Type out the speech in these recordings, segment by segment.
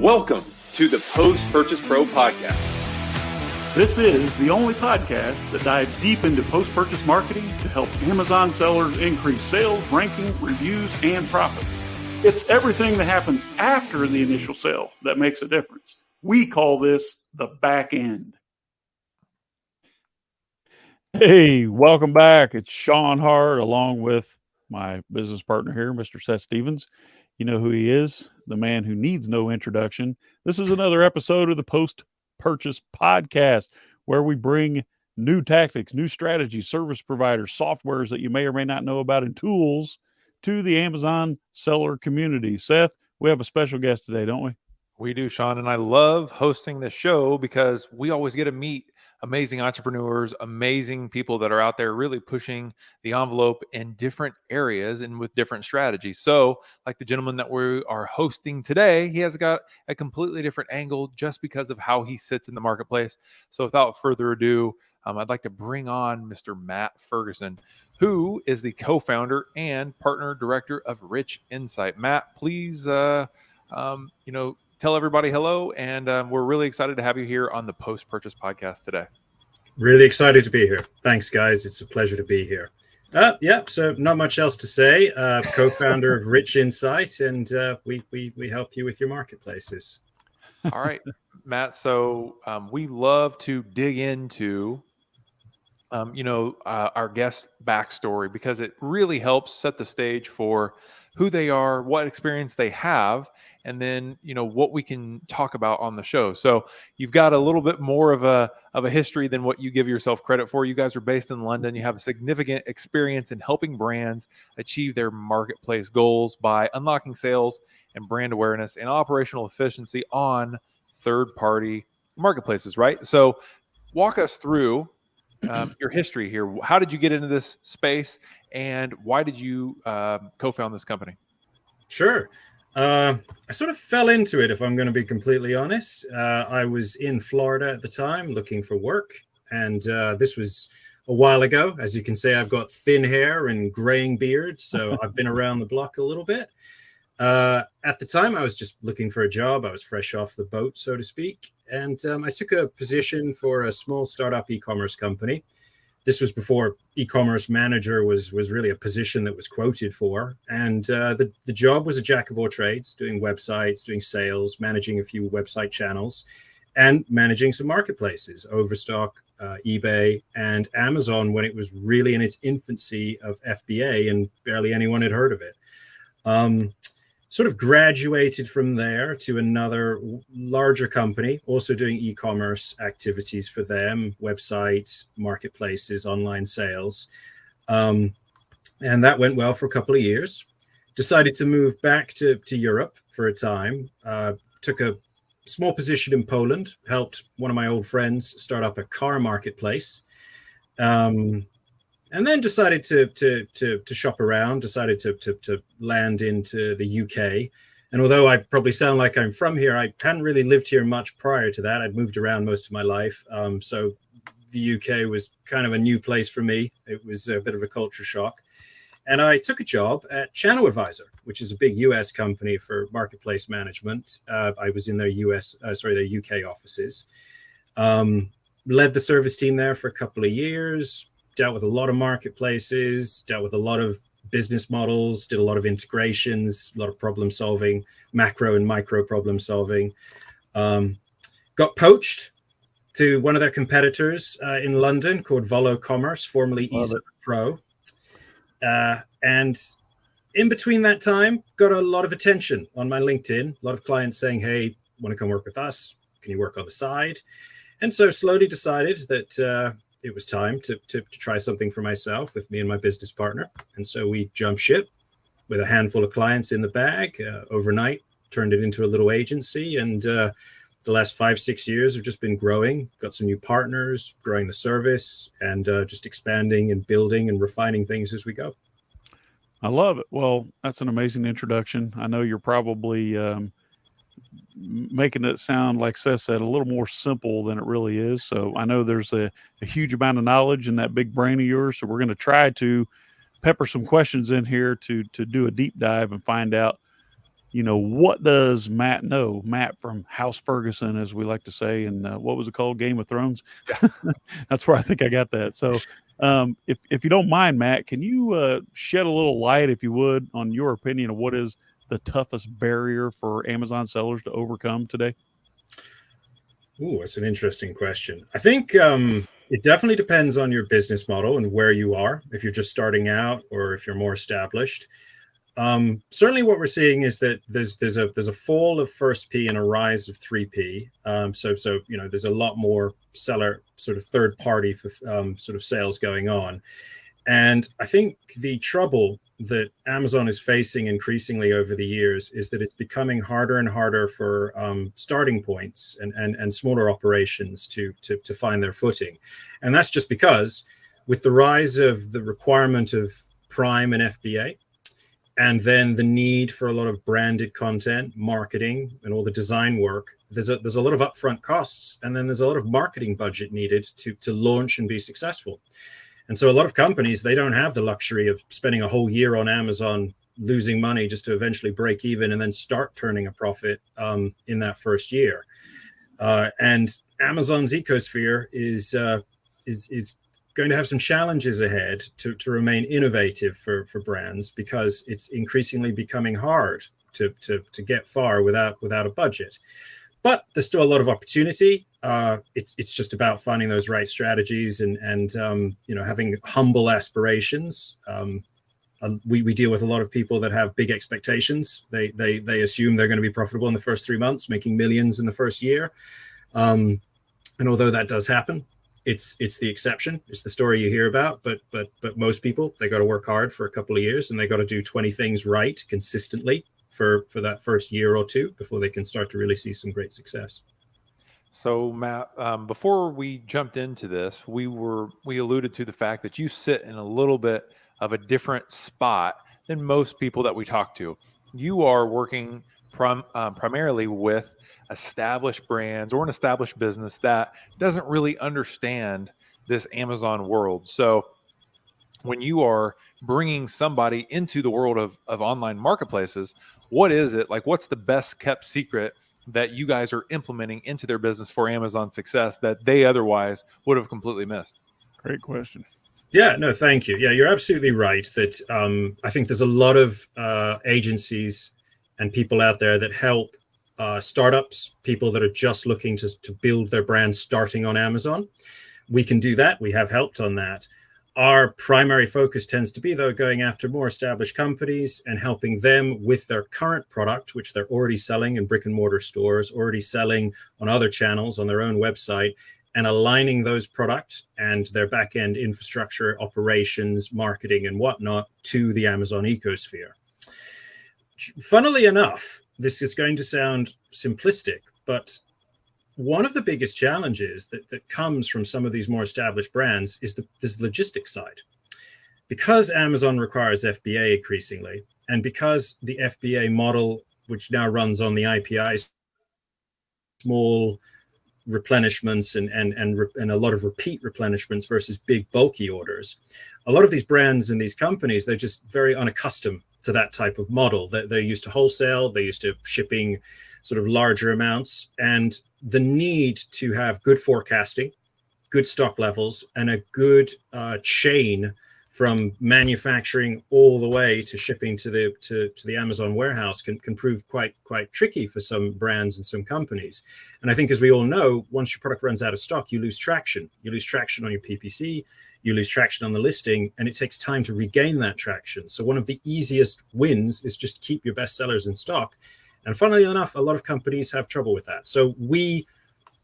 Welcome to the Post-Purchase Pro Podcast. This is the only podcast that dives deep into post-purchase marketing to help Amazon sellers increase sales, ranking, reviews, and profits. It's everything that happens after the initial sale that makes a difference. We call this the back end. Hey, welcome back. It's Sean Hart along with my business partner here, Mr. Seth Stevens. You know who he is, the man who needs no introduction. This is another episode of the Post-Purchase Podcast, where we bring new tactics, new strategies, service providers, softwares that you may or may not know about, and tools to the Amazon seller community. Seth, we have a special guest today, don't we? We do, Sean, and I love hosting this show because we always get to meet amazing entrepreneurs, amazing people that are out there really pushing the envelope in different areas and with different strategies. So like the gentleman that we are hosting today, he has got a completely different angle just because of how he sits in the marketplace. So without further ado, I'd like to bring on Mr. Matt Ferguson, who is the co-founder and partner director of Rich Insight. Matt, please, tell everybody hello, and we're really excited to have you here on the Post-Purchase Podcast today. Really excited to be here. Thanks, guys. It's a pleasure to be here. So not much else to say. Co-founder of Rich Insight, and we help you with your marketplaces. All right, Matt. So we love to dig into, our guest backstory because it really helps set the stage for who they are, what experience they have, and then, what we can talk about on the show. So you've got a little bit more of a history than what you give yourself credit for. You guys are based in London. You have a significant experience in helping brands achieve their marketplace goals by unlocking sales and brand awareness and operational efficiency on third-party marketplaces, right? So walk us through your history here. How did you get into this space, and why did you co-found this company? Sure. I sort of fell into it, if I'm going to be completely honest. I was in Florida at the time looking for work, and this was a while ago. As you can see, I've got thin hair and graying beard, so I've been around the block a little bit. At the time, I was just looking for a job. I was fresh off the boat, so to speak, and I took a position for a small startup e-commerce company. This was before e-commerce manager was really a position that was quoted for. And the job was a jack of all trades, doing websites, doing sales, managing a few website channels, and managing some marketplaces, Overstock, eBay, and Amazon when it was really in its infancy of FBA and barely anyone had heard of it. Sort of graduated from there to another larger company, also doing e-commerce activities for them, websites, marketplaces, online sales. And that went well for a couple of years. Decided to move back to Europe for a time. Took a small position in Poland, helped one of my old friends start up a car marketplace. And then decided to shop around, decided to land into the UK. And although I probably sound like I'm from here, I hadn't really lived here much prior to that. I'd moved around most of my life. So the UK was kind of a new place for me. It was a bit of a culture shock. And I took a job at Channel Advisor, which is a big US company for marketplace management. I was in their UK offices. Led the service team there for a couple of years. Dealt with a lot of marketplaces, dealt with a lot of business models, did a lot of integrations, a lot of problem solving, macro and micro problem solving. Got poached to one of their competitors in London called Volo Commerce, formerly eServe Pro. And in between that time, got a lot of attention on my LinkedIn, a lot of clients saying, hey, want to come work with us? Can you work on the side? And so slowly decided that it was time to try something for myself with me and my business partner. And so we jumped ship with a handful of clients in the bag. Overnight, turned it into a little agency. And the last 5-6 years have just been growing. Got some new partners, growing the service, and just expanding and building and refining things as we go. I love it. Well, that's an amazing introduction. I know you're probably making it sound, like Seth said, a little more simple than it really is. So I know there's a huge amount of knowledge in that big brain of yours. So we're going to try to pepper some questions in here to do a deep dive and find out what does Matt know? Matt from House Ferguson, as we like to say, and what was it called? Game of Thrones. That's where I think I got that. So if you don't mind, Matt, can you shed a little light, if you would, on your opinion of what is the toughest barrier for Amazon sellers to overcome today? Ooh, that's an interesting question. I think it definitely depends on your business model and where you are, if you're just starting out or if you're more established. Certainly what we're seeing is that there's a fall of first P and a rise of 3P. So there's a lot more seller sort of third party sort of sales going on. And I think the trouble that Amazon is facing increasingly over the years is that it's becoming harder and harder for starting points and smaller operations to find their footing. And that's just because with the rise of the requirement of Prime and FBA, and then the need for a lot of branded content, marketing, and all the design work, there's a lot of upfront costs, and then there's a lot of marketing budget needed to launch and be successful. And so a lot of companies, they don't have the luxury of spending a whole year on Amazon, losing money just to eventually break even and then start turning a profit in that first year. And Amazon's ecosphere is going to have some challenges ahead to remain innovative for brands, because it's increasingly becoming hard to get far without a budget. But there's still a lot of opportunity. It's just about finding those right strategies and having humble aspirations. We deal with a lot of people that have big expectations. They assume they're going to be profitable in the first 3 months, making millions in the first year. And although that does happen, it's the exception. It's the story you hear about. But most people, they got to work hard for a couple of years, and they got to do 20 things right consistently for that first year or two before they can start to really see some great success. So Matt, before we jumped into this, we alluded to the fact that you sit in a little bit of a different spot than most people that we talk to. You are working primarily with established brands or an established business that doesn't really understand this Amazon world. So when you are bringing somebody into the world of online marketplaces, what is it like? What's the best kept secret that you guys are implementing into their business for Amazon success that they otherwise would have completely missed? Great question. Yeah, no, thank you. Yeah, you're absolutely right that I think there's a lot of agencies and people out there that help startups, people that are just looking to build their brand starting on Amazon. We can do that. We have helped on that. Our primary focus tends to be, though, going after more established companies and helping them with their current product, which they're already selling in brick and mortar stores, already selling on other channels on their own website, and aligning those products and their back-end infrastructure, operations, marketing, and whatnot to the Amazon ecosphere. Funnily enough, this is going to sound simplistic, but one of the biggest challenges that comes from some of these more established brands is this logistics side. Because Amazon requires FBA increasingly, and because the FBA model, which now runs on the IPI, small replenishments and a lot of repeat replenishments versus big bulky orders, a lot of these brands and these companies, they're just very unaccustomed to that type of model. They're used to wholesale, they're used to shipping sort of larger amounts, and the need to have good forecasting, good stock levels, and a good chain from manufacturing all the way to shipping to the Amazon warehouse can prove quite tricky for some brands and some companies. And I think, as we all know, once your product runs out of stock, you lose traction. You lose traction on your PPC, you lose traction on the listing, and it takes time to regain that traction. So one of the easiest wins is just keep your best sellers in stock. And funnily enough, a lot of companies have trouble with that. So we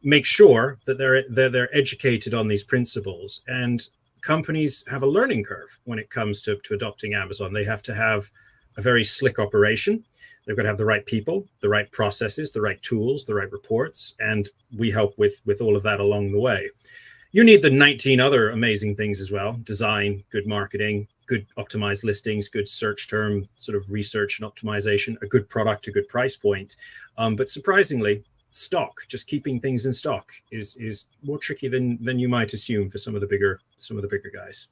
make sure that they're educated on these principles. And companies have a learning curve when it comes to adopting Amazon. They have to have a very slick operation. They've got to have the right people, the right processes, the right tools, the right reports. And we help with all of that along the way. You need the 19 other amazing things as well: design, good marketing, good optimized listings, good search term sort of research and optimization, a good product, a good price point. But surprisingly, stock, just keeping things in stock is more tricky than you might assume for some of the bigger guys.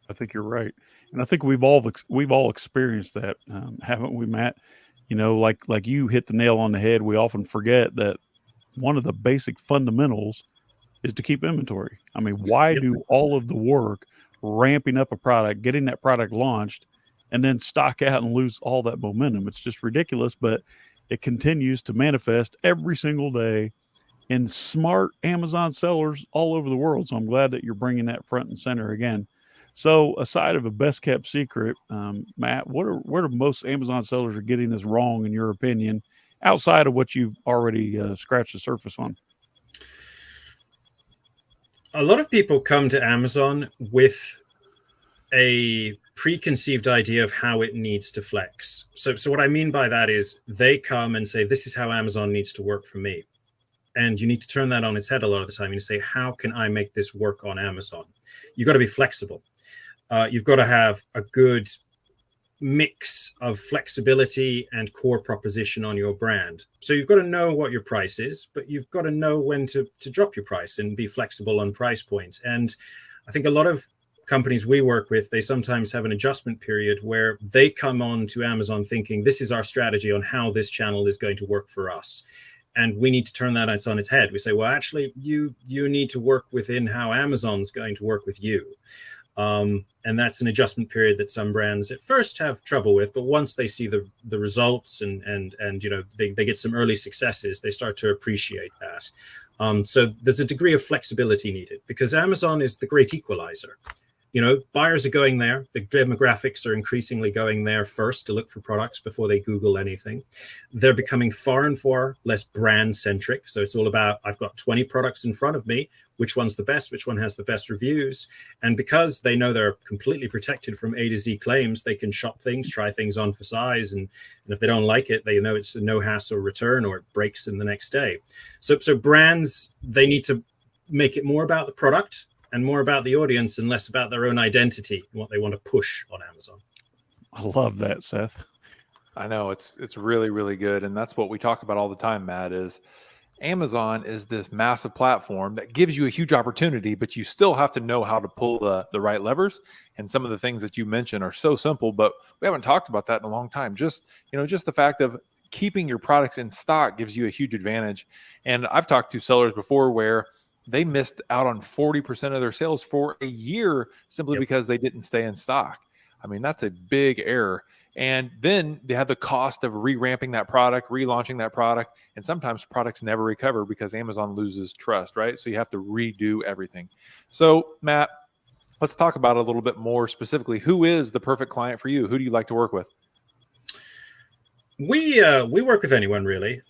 I think you're right, and I think we've all experienced that, haven't we, Matt? like you hit the nail on the head. We often forget that one of the basic fundamentals is to keep inventory. I mean, why do all of the work ramping up a product, getting that product launched, and then stock out and lose all that momentum? It's just ridiculous, but it continues to manifest every single day in smart Amazon sellers all over the world. So I'm glad that you're bringing that front and center again. So aside of a best kept secret, Matt, where do most Amazon sellers are getting this wrong, in your opinion, outside of what you've already scratched the surface on? A lot of people come to Amazon with a preconceived idea of how it needs to flex. So what I mean by that is they come and say, this is how Amazon needs to work for me. And you need to turn that on its head a lot of the time. You say, how can I make this work on Amazon? You've got to be flexible. You've got to have a good mix of flexibility and core proposition on your brand. So you've got to know what your price is, but you've got to know when to drop your price and be flexible on price point. And I think a lot of companies we work with, they sometimes have an adjustment period where they come on to Amazon thinking, this is our strategy on how this channel is going to work for us. And we need to turn that on its head. We say, well, actually, you need to work within how Amazon's going to work with you. And that's an adjustment period that some brands at first have trouble with, but once they see the results and they get some early successes, they start to appreciate that. So there's a degree of flexibility needed because Amazon is the great equalizer. Buyers are going there. The demographics are increasingly going there first to look for products before they Google anything. They're becoming far and far less brand centric. So it's all about, I've got 20 products in front of me. Which one's the best? Which one has the best reviews? And because they know they're completely protected from A to Z claims, they can shop things, try things on for size. And if they don't like it, they know it's a no hassle return or it breaks in the next day. So brands, they need to make it more about the product and more about the audience and less about their own identity and what they want to push on Amazon. I love that, Seth. I know it's really, really good. And that's what we talk about all the time, Matt, is Amazon is this massive platform that gives you a huge opportunity, but you still have to know how to pull the right levers. And some of the things that you mentioned are so simple, but we haven't talked about that in a long time. Just the fact of keeping your products in stock gives you a huge advantage. And I've talked to sellers before where they missed out on 40% of their sales for a year simply because they didn't stay in stock. I mean, that's a big error. And then they have the cost of re-ramping that product, relaunching that product. And sometimes products never recover because Amazon loses trust, right? So you have to redo everything. So Matt, let's talk about it a little bit more specifically. Who is the perfect client for you? Who do you like to work with? We work with anyone really.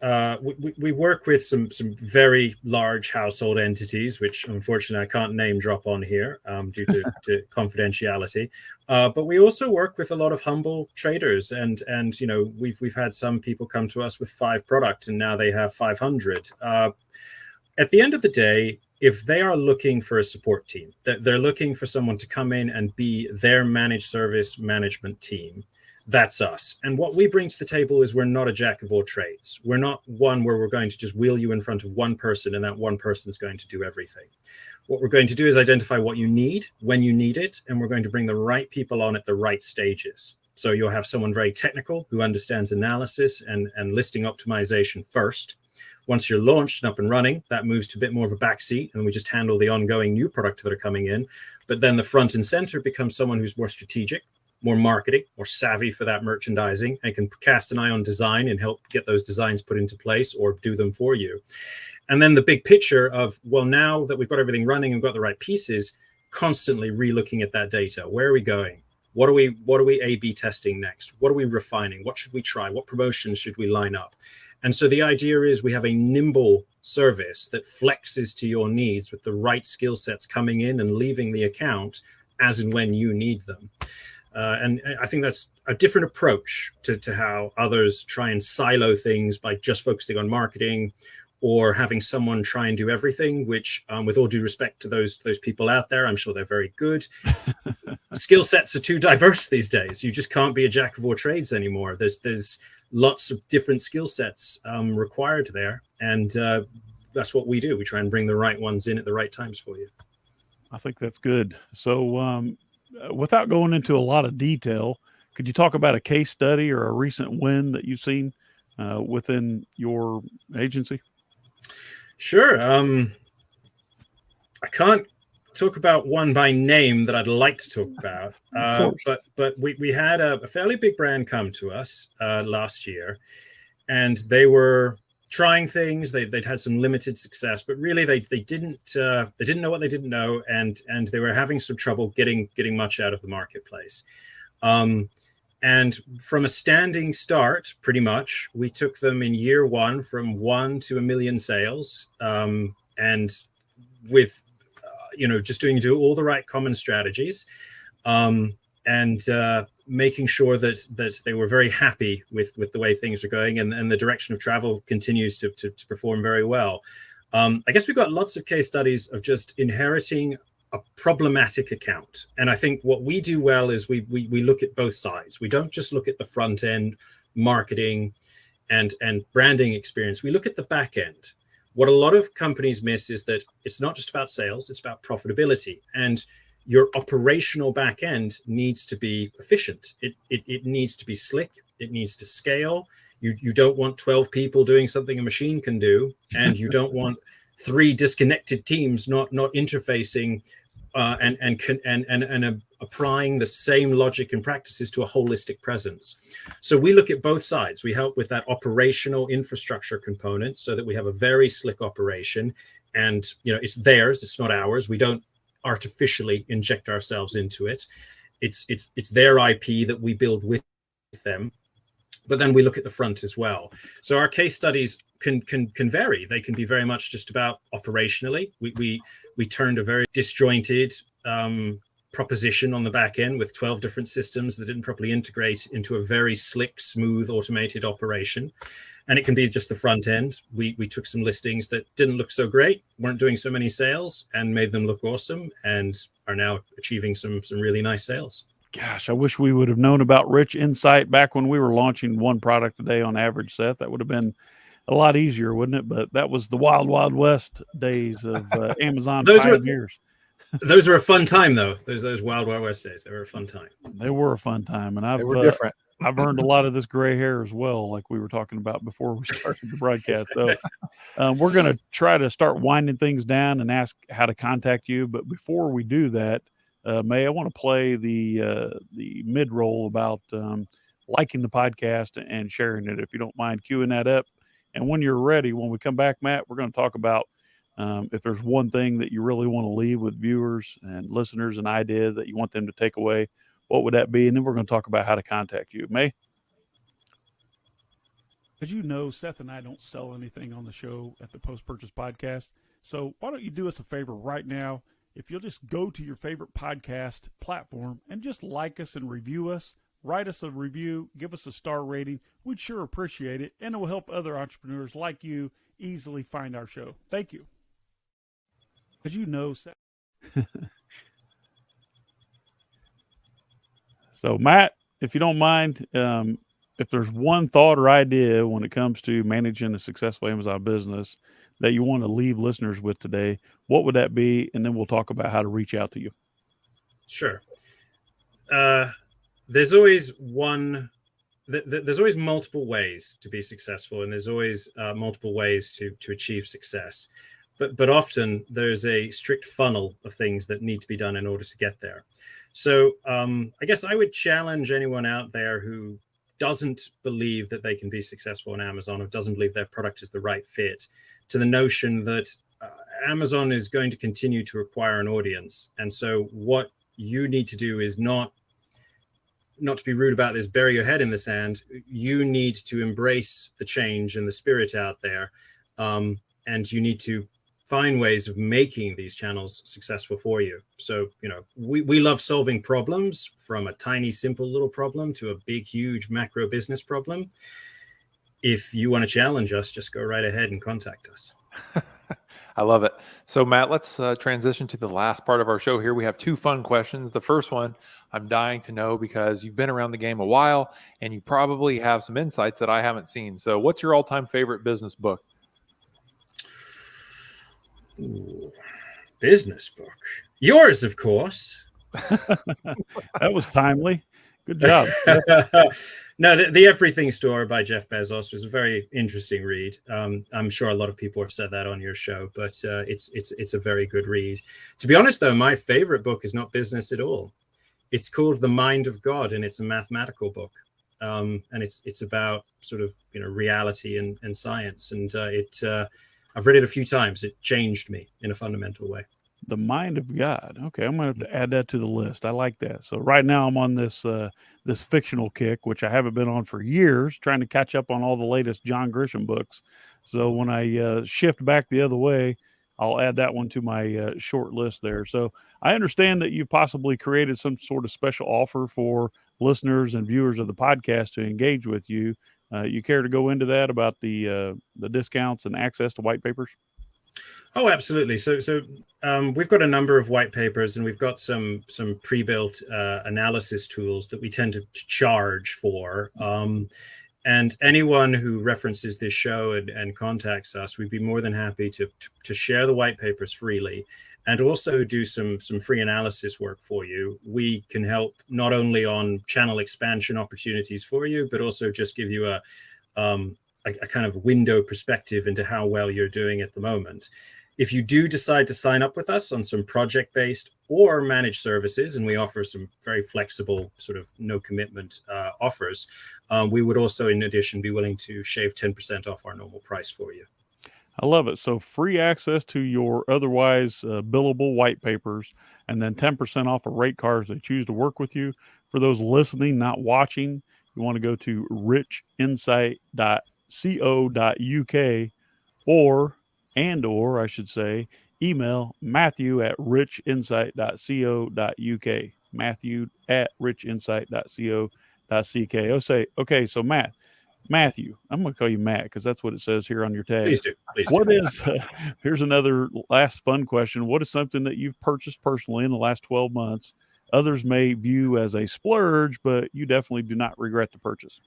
We work with some very large household entities, which unfortunately I can't name drop on here due to confidentiality. But we also work with a lot of humble traders, and we've had some people come to us with 5 products, and now they have 500. At the end of the day, if they are looking for a support team, they're looking for someone to come in and be their managed service management team. That's us. And what we bring to the table is we're not a jack of all trades. We're not one where we're going to just wheel you in front of one person and that one person's going to do everything. What we're going to do is identify what you need, when you need it, and we're going to bring the right people on at the right stages. So you'll have someone very technical who understands analysis and listing optimization first. Once you're launched and up and running, that moves to a bit more of a backseat, and we just handle the ongoing new products that are coming in. But then the front and center becomes someone who's more strategic, more marketing, more savvy for that merchandising, and can cast an eye on design and help get those designs put into place or do them for you. And then the big picture of, well, now that we've got everything running and got the right pieces, constantly re-looking at that data. Where are we going? What are we A/B testing next? What are we refining? What should we try? What promotions should we line up? And so the idea is we have a nimble service that flexes to your needs with the right skill sets coming in and leaving the account as and when you need them. And I think that's a different approach to how others try and silo things by just focusing on marketing or having someone try and do everything, which with all due respect to those people out there, I'm sure they're very good. Skill sets are too diverse these days. You just can't be a jack of all trades anymore. There's lots of different skill sets required there. And that's what we do. We try and bring the right ones in at the right times for you. I think that's good. So without going into a lot of detail, Could you talk about a case study or a recent win that you've seen within your agency? Sure. I can't talk about one by name that I'd like to talk about, but we had a fairly big brand come to us last year, and they were trying things. They'd had some limited success, but really they didn't know what they didn't know, and they were having some trouble getting much out of the marketplace. And from a standing start, pretty much, we took them in year one from 1 to 1 million sales, and with just doing all the right common strategies, and making sure that they were very happy with the way things are going, and the direction of travel continues to perform very well. I guess we've got lots of case studies of just inheriting a problematic account. And I think what we do well is we look at both sides. We don't just look at the front end marketing and branding experience. We look at the back end. What a lot of companies miss is that it's not just about sales, it's about profitability. And your operational back end needs to be efficient. It needs to be slick. It needs to scale. You don't want 12 people doing something a machine can do, and you don't want 3 disconnected teams not interfacing and applying the same logic and practices to a holistic presence. So we look at both sides. We help with that operational infrastructure component so that we have a very slick operation, and it's theirs, it's not ours. We don't artificially inject ourselves into it. It's their IP that we build with them. But then we look at the front as well. So our case studies can vary. They can be very much just about operationally. We turned a very disjointed proposition on the back end with 12 different systems that didn't properly integrate into a very slick, smooth, automated operation. And it can be just the front end. We took some listings that didn't look so great, weren't doing so many sales, and made them look awesome, and are now achieving some really nice sales. Gosh, I wish we would have known about Rich Insight back when we were launching one product a day on average, Seth. That would have been a lot easier, wouldn't it? But that was the wild, wild west days of Amazon pioneers. Those were a fun time, though. Those wild, wild west days. They were a fun time. They were a fun time. And they were different. I've earned a lot of this gray hair as well, like we were talking about before we started the broadcast. So we're going to try to start winding things down and ask how to contact you. But before we do that, May, I want to play the mid-roll about liking the podcast and sharing it, if you don't mind queuing that up. And when you're ready, when we come back, Matt, we're going to talk about if there's one thing that you really want to leave with viewers and listeners, an idea that you want them to take away, what would that be? And then we're going to talk about how to contact you. May? As you know, Seth and I don't sell anything on the show at the Post-Purchase Podcast. So why don't you do us a favor right now? If you'll just go to your favorite podcast platform and just like us and review us, write us a review, give us a star rating, we'd sure appreciate it. And it will help other entrepreneurs like you easily find our show. Thank you. As you know, so Matt, if you don't mind, if there's one thought or idea when it comes to managing a successful Amazon business that you want to leave listeners with today, what would that be? And then we'll talk about how to reach out to you. Sure. There's always there's always multiple ways to be successful, and there's always multiple ways to achieve success. But often there's a strict funnel of things that need to be done in order to get there. So I guess I would challenge anyone out there who doesn't believe that they can be successful on Amazon, or doesn't believe their product is the right fit, to the notion that Amazon is going to continue to acquire an audience. And so what you need to do is not to be rude about this, bury your head in the sand. You need to embrace the change and the spirit out there. And you need to find ways of making these channels successful for you. So, we love solving problems, from a tiny, simple little problem to a big, huge macro business problem. If you want to challenge us, just go right ahead and contact us. I love it. So Matt, let's transition to the last part of our show here. We have 2 fun questions. The first one, I'm dying to know because you've been around the game a while and you probably have some insights that I haven't seen. So what's your all-time favorite business book? Ooh, business book. Yours, of course. That was timely. Good job. No, the Everything Store by Jeff Bezos was a very interesting read. I'm sure a lot of people have said that on your show, but it's a very good read. To be honest, though, my favorite book is not business at all. It's called The Mind of God, and it's a mathematical book. And it's about sort of reality and science. And I've read it a few times. It changed me in a fundamental way. The Mind of God. Okay, I'm going to have to add that to the list. I like that. So right now I'm on this this fictional kick, which I haven't been on for years, trying to catch up on all the latest John Grisham books. So when I shift back the other way, I'll add that one to my short list there. So I understand that you possibly created some sort of special offer for listeners and viewers of the podcast to engage with you. You care to go into that about the discounts and access to white papers? Oh, absolutely. So we've got a number of white papers, and we've got some pre-built analysis tools that we tend to charge for. And anyone who references this show and contacts us, we'd be more than happy to share the white papers freely, and also do some free analysis work for you. We can help not only on channel expansion opportunities for you, but also just give you a kind of window perspective into how well you're doing at the moment. If you do decide to sign up with us on some project-based or managed services, and we offer some very flexible sort of no commitment offers, we would also, in addition, be willing to shave 10% off our normal price for you. I love it. So free access to your otherwise billable white papers, and then 10% off of rate cards they choose to work with you. For those listening, not watching, you want to go to richinsight.co.uk or I should say, email matthew@richinsight.co.uk. matthew@richinsight.co.uk. Okay, so Matthew, I'm going to call you Matt because that's what it says here on your tag. Please do. Here's another last fun question. What is something that you've purchased personally in the last 12 months others may view as a splurge, but you definitely do not regret the purchase?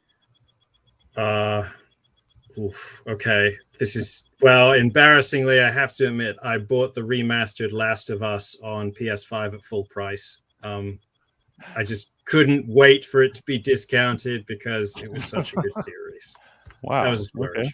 Okay. This is, well, embarrassingly, I have to admit, I bought the remastered Last of Us on PS5 at full price. I just couldn't wait for it to be discounted because it was such a good series. Wow. That was a splurge. Okay.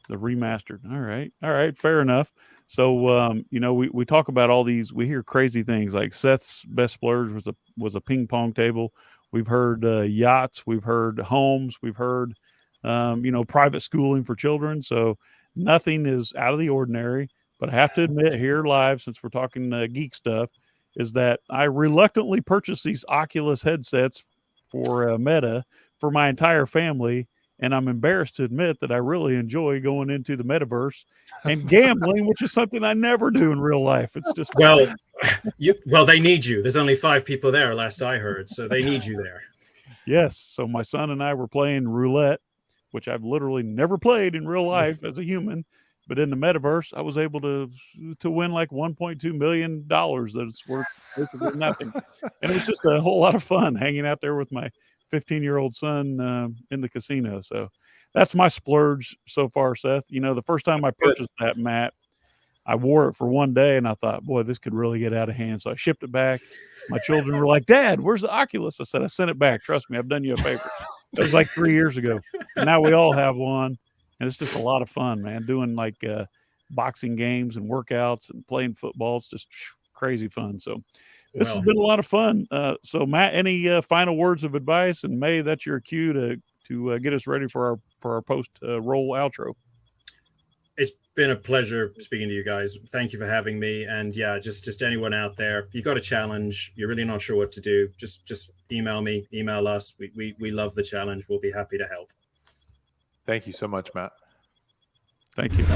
The remastered. All right. Fair enough. So, we talk about all these, we hear crazy things like Seth's best splurge was a ping pong table. We've heard yachts. We've heard homes. We've heard, private schooling for children. So nothing is out of the ordinary, but I have to admit here live, since we're talking geek stuff, is that I reluctantly purchased these Oculus headsets for Meta for my entire family. And I'm embarrassed to admit that I really enjoy going into the metaverse and gambling, which is something I never do in real life. It's just well, they need you. There's only 5 people there, last I heard, so they need you there. Yes. So my son and I were playing roulette, which I've literally never played in real life as a human, but in the metaverse, I was able to win like $1.2 million. That's worth basically nothing, and it was just a whole lot of fun hanging out there with my 15-year-old son in the casino. So that's my splurge so far, Seth. The first time I purchased that, Matt, I wore it for one day and I thought, boy, this could really get out of hand. So I shipped it back. My children were like, Dad, where's the Oculus? I said, I sent it back. Trust me, I've done you a favor. It was like 3 years ago. And now we all have one. And it's just a lot of fun, man, doing like boxing games and workouts and playing football. It's just crazy fun. So this has been a lot of fun. So Matt, any final words of advice? And May, that's your cue to get us ready for our post roll outro. It's been a pleasure speaking to you guys. Thank you for having me. And yeah, just anyone out there, you got a challenge, you're really not sure what to do, just email me, email us. We love the challenge. We'll be happy to help. Thank you so much, Matt. Thank you.